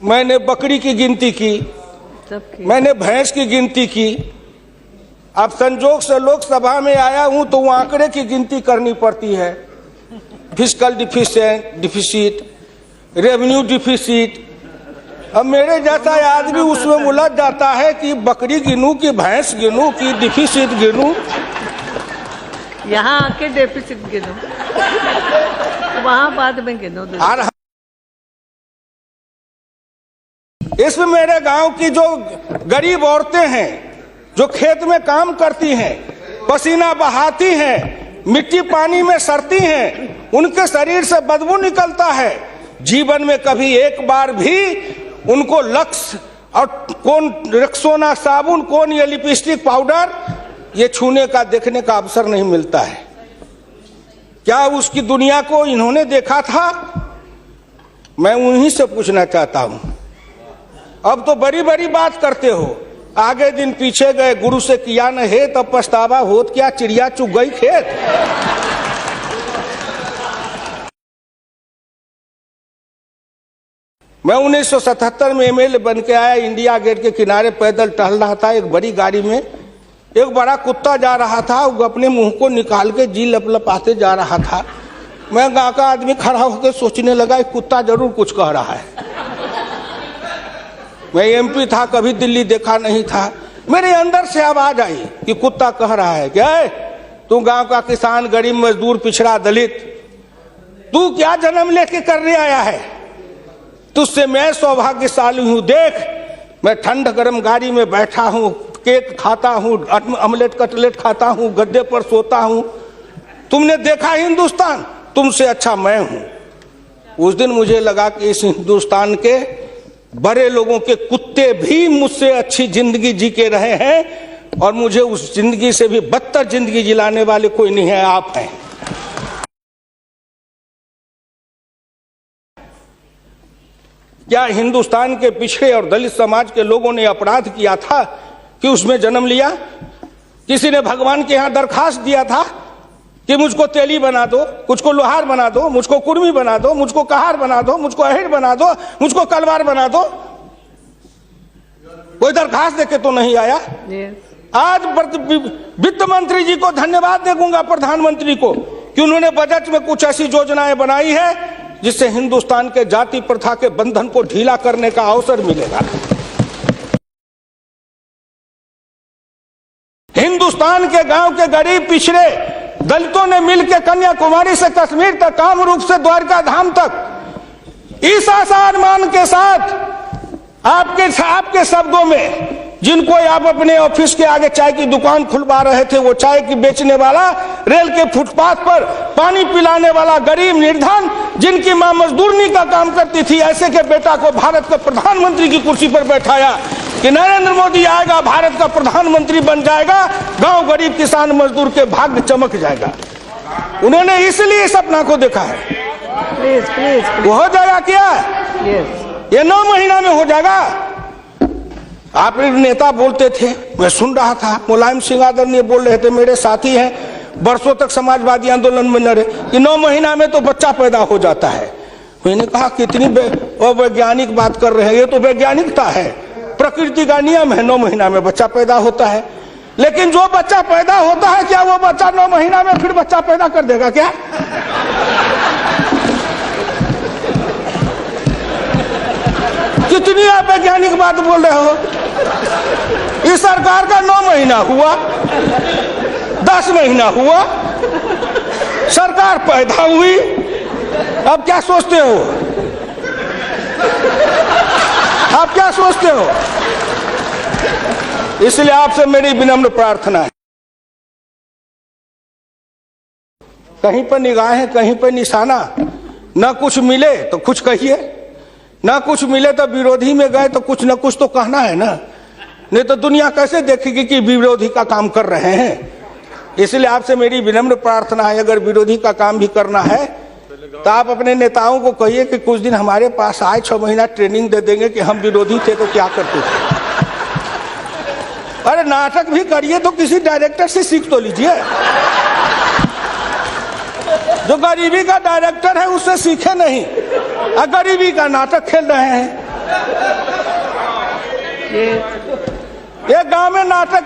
मैंने बकरी की गिनती की, मैंने भैंस की गिनती की। अब संजोग से लोकसभा में आया हूं तो वो आंकड़े की गिनती करनी पड़ती है। Fiscal deficit, revenue deficit. अब मेरे जैसा आदमी उसमें उलझ जाता है कि बकरी गिनूं कि भैंस गिनूं कि डिफिसिट गिनूं। यहाँ आके डेफिसिट गिनो, वहां बाद में गिनो। इसमें मेरे गांव की जो गरीब औरतें हैं, जो खेत में काम करती हैं, पसीना बहाती हैं, मिट्टी पानी में सड़ती हैं, उनके शरीर से बदबू निकलता है। जीवन में कभी एक बार भी उनको लक्स और कौन रेक्सोना साबुन, कौन ये लिपस्टिक पाउडर, ये छूने का देखने का अवसर नहीं मिलता है। क्या उसकी दुनिया को इन्होंने देखा था? मैं उन्हीं से पूछना चाहता हूं। अब तो बड़ी बड़ी बात करते हो, आगे दिन पीछे गए, गुरु से किया न है तब पछतावा होत क्या, चिड़िया चुग गई खेत। मैं 1977 में एमएलए बन के आया, इंडिया गेट के किनारे पैदल टहल रहा था। एक बड़ी गाड़ी में एक बड़ा कुत्ता जा रहा था, वो अपने मुंह को निकाल के जी लपलपाते जा रहा था। मैं गांव का आदमी खड़ा होकर सोचने लगा, कुत्ता जरूर कुछ कह रहा है। मैं एमपी था, कभी दिल्ली देखा नहीं था। मेरे अंदर से आवाज आई कि कुत्ता कह रहा है, क्या है तू गांव का किसान, गरीब, मजदूर, पिछड़ा, दलित, तू क्या जन्म लेके करने आया है? तुझसे मैं सौभाग्यशाली हूं। देख, मैं ठंड गर्म गाड़ी में बैठा हूं, केक खाता हूं, ऑमलेट कटलेट खाता हूं, गद्दे पर सोता हूं। तुमने देखा हिंदुस्तान, तुमसे अच्छा मैं हूं। उस दिन मुझे लगा कि इस हिंदुस्तान के बड़े लोगों के कुत्ते भी मुझसे अच्छी जिंदगी जी के रहे हैं, और मुझे उस जिंदगी से भी बदतर जिंदगी जिलाने वाले कोई नहीं है, आप हैं। क्या हिंदुस्तान के पिछड़े और दलित समाज के लोगों ने अपराध किया था कि उसमें जन्म लिया? किसी ने भगवान के यहां दरखास्त दिया था कि मुझको तेली बना दो, मुझको लोहार बना दो, मुझको कुर्मी बना दो, मुझको कहार बना दो, मुझको अहिर बना दो, मुझको कलवार बना दो? कोई दरखास्त देके तो नहीं आया। आज वित्त मंत्री जी को धन्यवाद दूंगा, प्रधानमंत्री को, कि उन्होंने बजट में कुछ ऐसी योजनाएं बनाई है जिससे हिंदुस्तान के जाति प्रथा के बंधन को ढीला करने का अवसर मिलेगा। हिंदुस्तान के गांव के गरीब पिछड़े दलितों ने मिलकर कन्याकुमारी से कश्मीर तक, कामरूप से द्वारका धाम तक, इस आसान मान के साथ आपके शब्दों में, जिनको आप अपने ऑफिस के आगे चाय की दुकान खुलवा रहे थे, वो चाय की बेचने वाला, रेल के फुटपाथ पर पानी पिलाने वाला गरीब निर्धन, जिनकी मां मजदूरनी का काम करती थी, ऐसे के बेटा को भारत के प्रधानमंत्री की कुर्सी पर बैठाया कि नरेंद्र मोदी आएगा, भारत का प्रधानमंत्री बन जाएगा, गांव गरीब किसान मजदूर के भाग्य चमक जाएगा। उन्होंने इसलिए सपना को देखा है। वो हो जाएगा क्या? ये 9 महीना में हो जाएगा। आप नेता बोलते थे, मैं सुन रहा था, मुलायम सिंह आदरणीय बोल रहे थे, मेरे साथी हैं, बरसों तक समाजवादी आंदोलन में लड़े, कि 9 महीना में तो बच्चा पैदा हो जाता है। मैंने कहा कितनी वैज्ञानिक बात कर रहे हैं, ये तो वैज्ञानिकता है, प्रकृति का नियम है, 9 महीना में बच्चा पैदा होता है। लेकिन जो बच्चा पैदा होता है, क्या वो बच्चा 9 महीना में फिर बच्चा पैदा कर देगा क्या? कितनी आप वैज्ञानिक बात बोल रहे हो? इस सरकार का 9 महीना हुआ, 10 महीना हुआ, सरकार पैदा हुई, अब क्या सोचते हो? आप क्या सोचते हो? इसलिए आपसे मेरी विनम्र प्रार्थना है, कहीं पर निगाहें, कहीं पर निशाना, ना कुछ मिले तो कुछ कहिए, ना कुछ मिले तो विरोधी में गए तो कुछ ना कुछ तो कहना है ना, नहीं तो दुनिया कैसे देखेगी कि विरोधी का काम कर रहे हैं। इसलिए आपसे मेरी विनम्र प्रार्थना है, अगर विरोधी का काम भी करना है तो आप अपने नेताओं को कहिए कि कुछ दिन हमारे पास आए, 6 महीना ट्रेनिंग दे देंगे कि हम विरोधी थे तो क्या करते थे। अरे नाटक भी करिए तो किसी डायरेक्टर से सीख तो लीजिए, जो गरीबी का डायरेक्टर है उससे सीखे नहीं, गरीबी का नाटक खेल रहे हैं। ये एक गांव में नाटक